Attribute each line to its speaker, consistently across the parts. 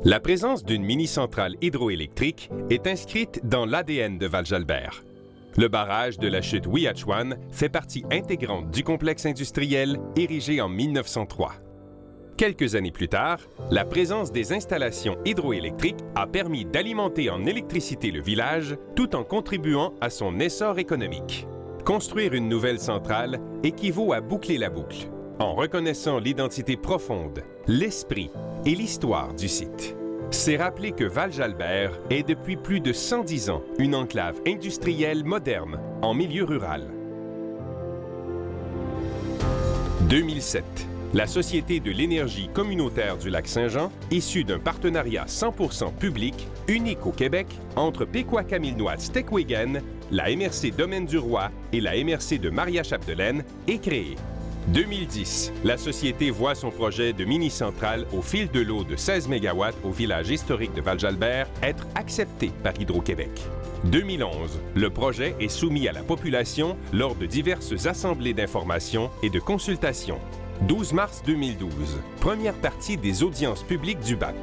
Speaker 1: La présence d'une mini-centrale hydroélectrique est inscrite dans l'ADN de Val-Jalbert. Le barrage de la chute Ouiachuan fait partie intégrante du complexe industriel érigé en 1903. Quelques années plus tard, la présence des installations hydroélectriques a permis d'alimenter en électricité le village tout en contribuant à son essor économique. Construire une nouvelle centrale équivaut à boucler la boucle, en reconnaissant l'identité profonde, l'esprit et l'histoire du site. C'est rappeler que Val-Jalbert est depuis plus de 110 ans une enclave industrielle moderne en milieu rural. 2007. La Société de l'énergie communautaire du Lac-Saint-Jean, issue d'un partenariat 100% public, unique au Québec, entre Pequot-Camillenois-Stequewagen, la MRC Domaine du Roi et la MRC de Maria-Chapdelaine, est créée. 2010, la Société voit son projet de mini-centrale au fil de l'eau de 16 MW au village historique de Val-Jalbert être accepté par Hydro-Québec. 2011, le projet est soumis à la population lors de diverses assemblées d'information et de consultation. 12 mars 2012, première partie des audiences publiques du BAP.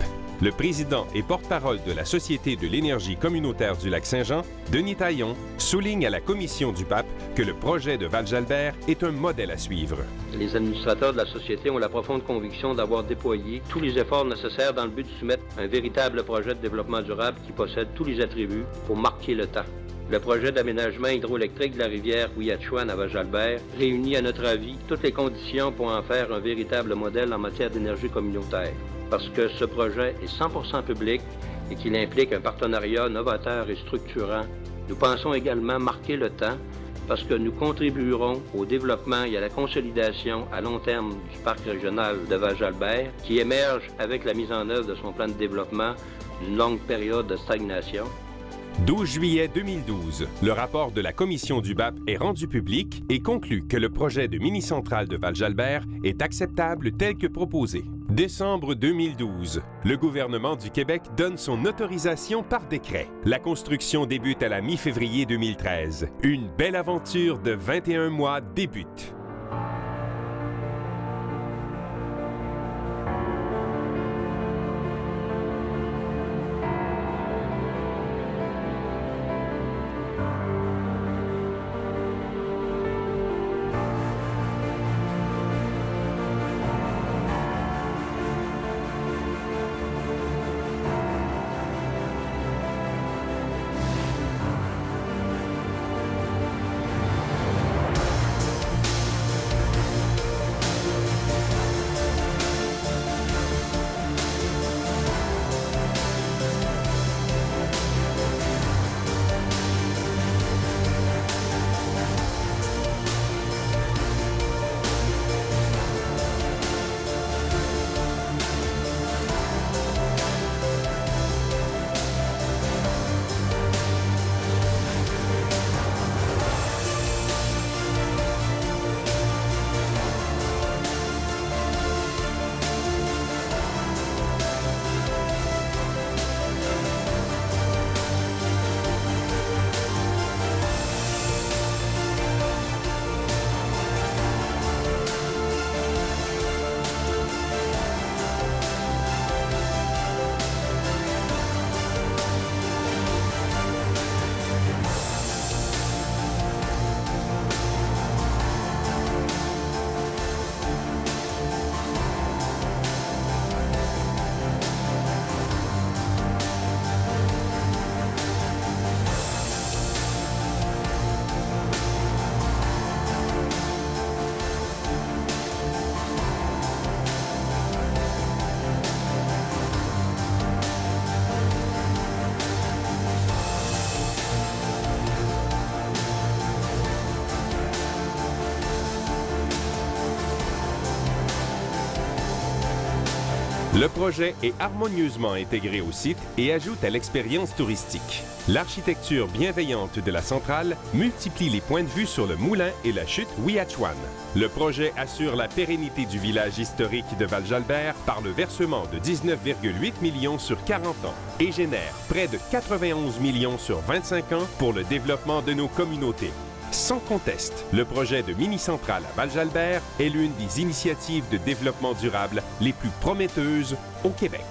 Speaker 1: Le président et porte-parole de la Société de l'énergie communautaire du Lac-Saint-Jean, Denis Taillon, souligne à la commission du BAP que le projet de Val-Jalbert est un modèle à suivre.
Speaker 2: Les administrateurs de la Société ont la profonde conviction d'avoir déployé tous les efforts nécessaires dans le but de soumettre un véritable projet de développement durable qui possède tous les attributs pour marquer le temps. Le projet d'aménagement hydroélectrique de la rivière Ouiachuan à Val-Jalbert réunit, à notre avis, toutes les conditions pour en faire un véritable modèle en matière d'énergie communautaire. Parce que ce projet est 100% public et qu'il implique un partenariat novateur et structurant, nous pensons également marquer le temps parce que nous contribuerons au développement et à la consolidation à long terme du parc régional de Val-Jalbert qui émerge avec la mise en œuvre de son plan de développement d'une longue période de stagnation.
Speaker 1: 12 juillet 2012, le rapport de la commission du BAP est rendu public et conclut que le projet de mini-centrale de Val-Jalbert est acceptable tel que proposé. Décembre 2012, le gouvernement du Québec donne son autorisation par décret. La construction débute à la mi-février 2013. Une belle aventure de 21 mois débute. Le projet est harmonieusement intégré au site et ajoute à l'expérience touristique. L'architecture bienveillante de la centrale multiplie les points de vue sur le moulin et la chute Ouiachuan. Le projet assure la pérennité du village historique de Val-Jalbert par le versement de 19,8 millions sur 40 ans et génère près de 91 millions sur 25 ans pour le développement de nos communautés. Sans conteste, le projet de mini-centrale à Val-Jalbert est l'une des initiatives de développement durable les plus prometteuses au Québec.